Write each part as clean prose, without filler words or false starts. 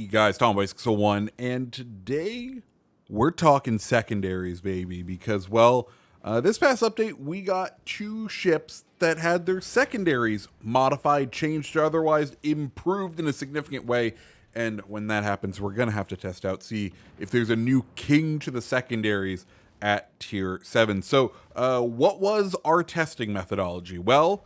guys, Tom Bicycle One, and today we're talking secondaries, baby, because, well, this past update, we got two ships that had their secondaries modified, changed, or otherwise improved in a significant way, and when that happens, we're going to have to test out, see if there's a new king to the secondaries at Tier 7. So, what was our testing methodology? Well,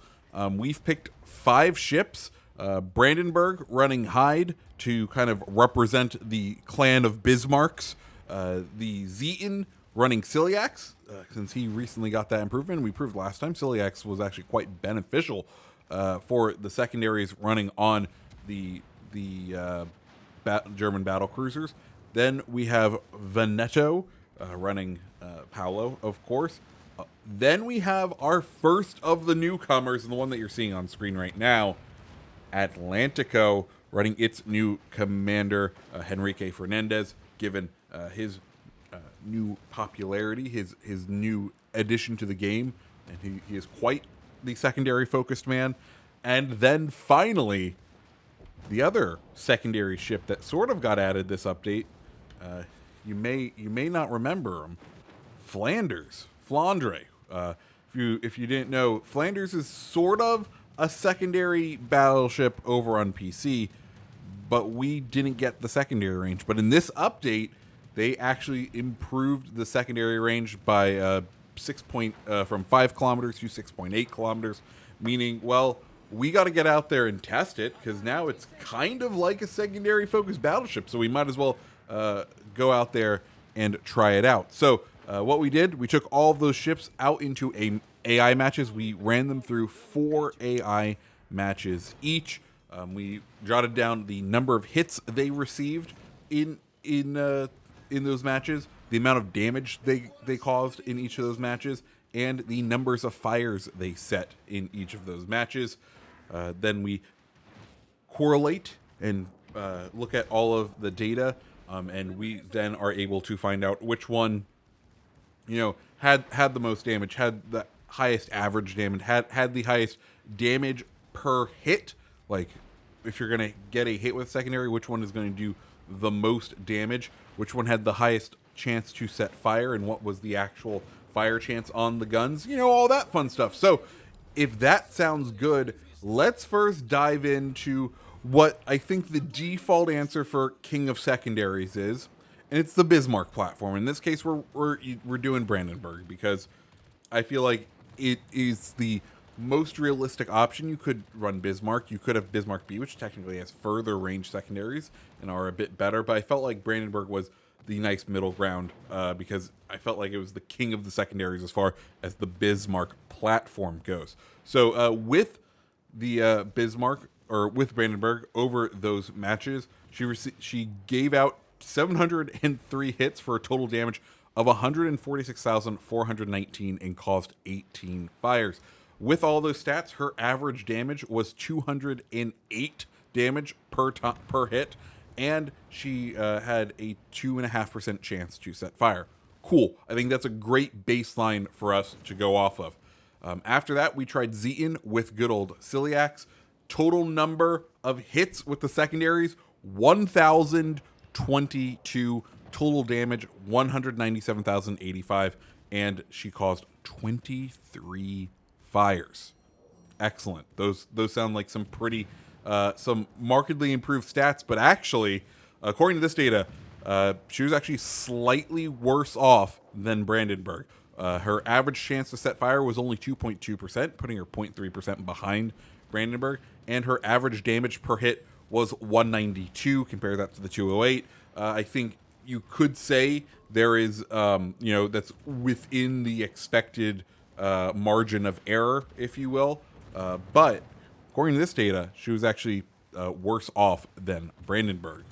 we've picked 5 ships, Brandenburg running Hyde to kind of represent the clan of Bismarcks, the Zieten running Celiax, since he recently got that improvement. We proved last time Celiax was actually quite beneficial for the secondaries running on the German battle cruisers. Then we have Veneto running Paolo, of course. Then we have our first of the newcomers, and the one that you're seeing on screen right now, Atlantico, running its new commander, Henrique Fernandez, given his new popularity, his new addition to the game, and he is quite the secondary focused man. And then finally, the other secondary ship that sort of got added this update, you may not remember him, Flandre. If you didn't know, Flanders is sort of a secondary battleship over on PC, but we didn't get the secondary range. But in this update, they actually improved the secondary range by from 5 kilometers to 6.8 kilometers, meaning, well, we got to get out there and test it, because now it's kind of like a secondary focused battleship, so we might as well go out there and try it out. So what we did, we took all of those ships out into AI matches. We ran them through 4 AI matches each. We jotted down the number of hits they received in those matches, the amount of damage they caused in each of those matches, and the numbers of fires they set in each of those matches. Then we correlate and look at all of the data, and we then are able to find out which one, had the most damage, had the highest average damage, had the highest damage per hit. Like, if you're going to get a hit with secondary, which one is going to do the most damage, which one had the highest chance to set fire, and what was the actual fire chance on the guns, all that fun stuff. So if that sounds good, let's first dive into what I think the default answer for King of Secondaries is, and it's the Bismarck platform. In this case, we're doing Brandenburg, because I feel like it is the most realistic option. You could run Bismarck. You could have Bismarck B, which technically has further range secondaries and are a bit better, but I felt like Brandenburg was the nice middle ground, because I felt like it was the king of the secondaries as far as the Bismarck platform goes. So with the Bismarck, or with Brandenburg, over those matches, she gave out 703 hits for a total damage of 146,419 and caused 18 fires. With all those stats, her average damage was 208 damage per hit, and she had a 2.5% chance to set fire. Cool. I think that's a great baseline for us to go off of. After that, we tried Zieten with good old Celiax. Total number of hits with the secondaries, 1,022. Total damage, 197,085. And she caused 23 fires. Excellent. Those sound like some pretty, some markedly improved stats, but actually, according to this data, she was actually slightly worse off than Brandenburg. Her average chance to set fire was only 2.2%, putting her 0.3% behind Brandenburg, and her average damage per hit was 192. Compare that to the 208. I think you could say there is, that's within the expected margin of error, if you will. But according to this data, she was actually worse off than Brandenburg.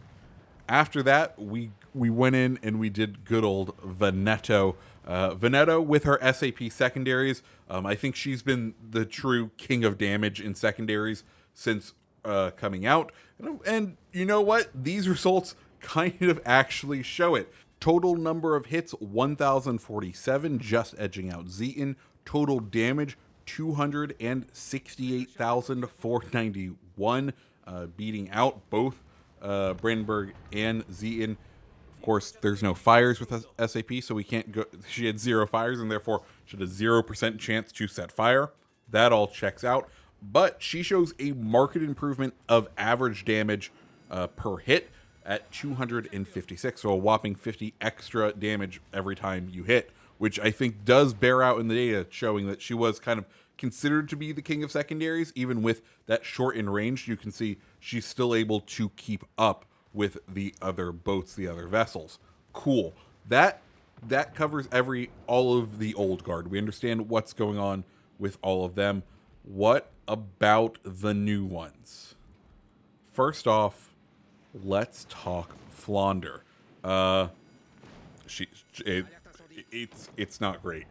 After that, we went in and we did good old Veneto. Veneto with her SAP secondaries. I think she's been the true king of damage in secondaries since coming out. And you know what? These results kind of actually show it. Total number of hits, 1,047, just edging out Zieten. Total damage, 268,491, beating out both Brandenburg and Zieten. Of course, there's no fires with SAP, so we can't go. She had 0 fires, and therefore she had a 0% chance to set fire. That all checks out. But she shows a marked improvement of average damage per hit at 256, so a whopping 50 extra damage every time you hit, which I think does bear out in the data, showing that she was kind of considered to be the king of secondaries. Even with that short in range, you can see she's still able to keep up with the other boats, the other vessels. Cool. That covers all of the old guard. We understand what's going on with all of them. What about the new ones? First off, let's talk Flandre. It's not great.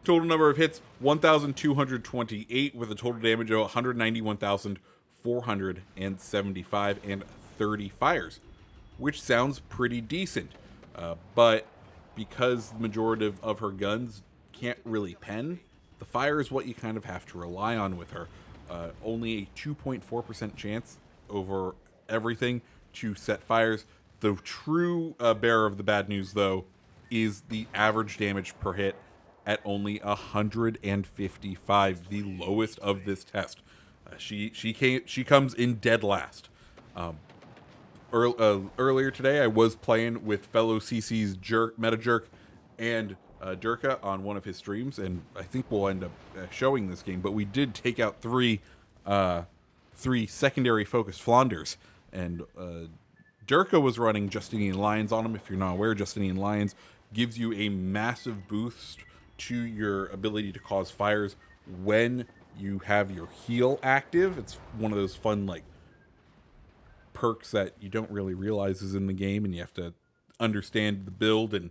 Total number of hits 1,228 with a total damage of 191,475 and 30 fires, which sounds pretty decent. But because the majority of her guns can't really pen, the fire is what you kind of have to rely on with her. Only a 2.4% chance over everything to set fires. The true bearer of the bad news, though, is the average damage per hit at only 155, the lowest of this test. She comes in dead last. Earlier today, I was playing with fellow CC's Meta Jerk and Durka on one of his streams, and I think we'll end up showing this game. But we did take out three secondary focused Flanders, and Durka was running Justinian Lions on him. If you're not aware, Justinian Lions gives you a massive boost to your ability to cause fires when you have your heal active. It's one of those fun perks that you don't really realize is in the game, and you have to understand the build and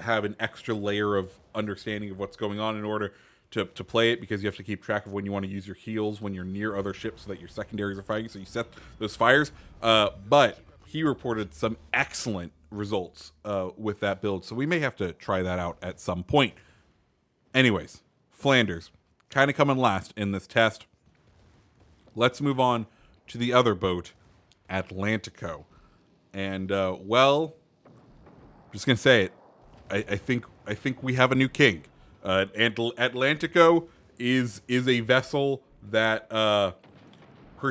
have an extra layer of understanding of what's going on in order to play it, because you have to keep track of when you want to use your heals when you're near other ships so that your secondaries are fighting, so you set those fires. But he reported some excellent results with that build, so we may have to try that out at some point. Anyways, Flanders kind of coming last in this test. Let's move on to the other boat, Atlantico. And well, I'm just gonna say it. I think we have a new king. And Atlantico is a vessel that her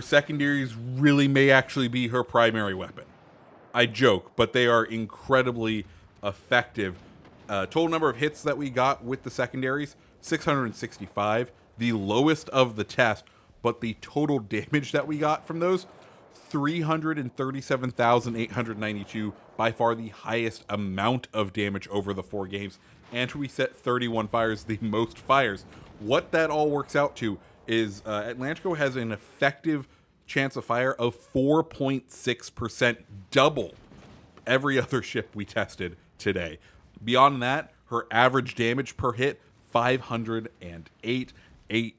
secondaries really may actually be her primary weapon. I joke, but they are incredibly effective. Total number of hits that we got with the secondaries, 665, the lowest of the test, but the total damage that we got from those, 337,892, by far the highest amount of damage over the 4 games. And we set 31 fires, the most fires. What that all works out to is Atlantico has an effective chance of fire of 4.6%, double every other ship we tested today. Beyond that, her average damage per hit, 508, a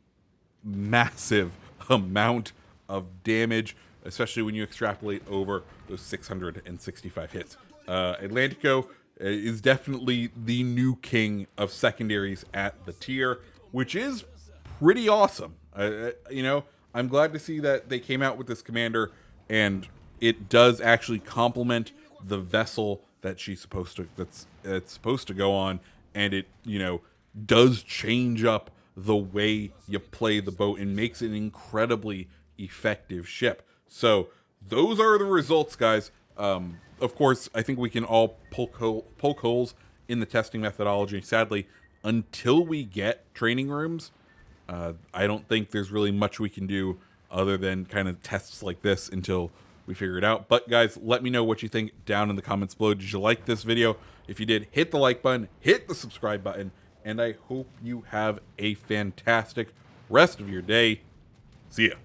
massive amount of damage, especially when you extrapolate over those 665 hits. Atlantico is definitely the new king of secondaries at the tier, which is pretty awesome. I'm glad to see that they came out with this commander, and it does actually complement the vessel that she's supposed to go on, and it does change up the way you play the boat and makes it an incredibly effective ship. So those are the results, guys. Of course, I think we can all poke holes in the testing methodology. Sadly, until we get training rooms, I don't think there's really much we can do other than kind of tests like this until we figure it out. But guys, let me know what you think down in the comments below. Did you like this video? If you did, hit the like button, hit the subscribe button, and I hope you have a fantastic rest of your day. See ya.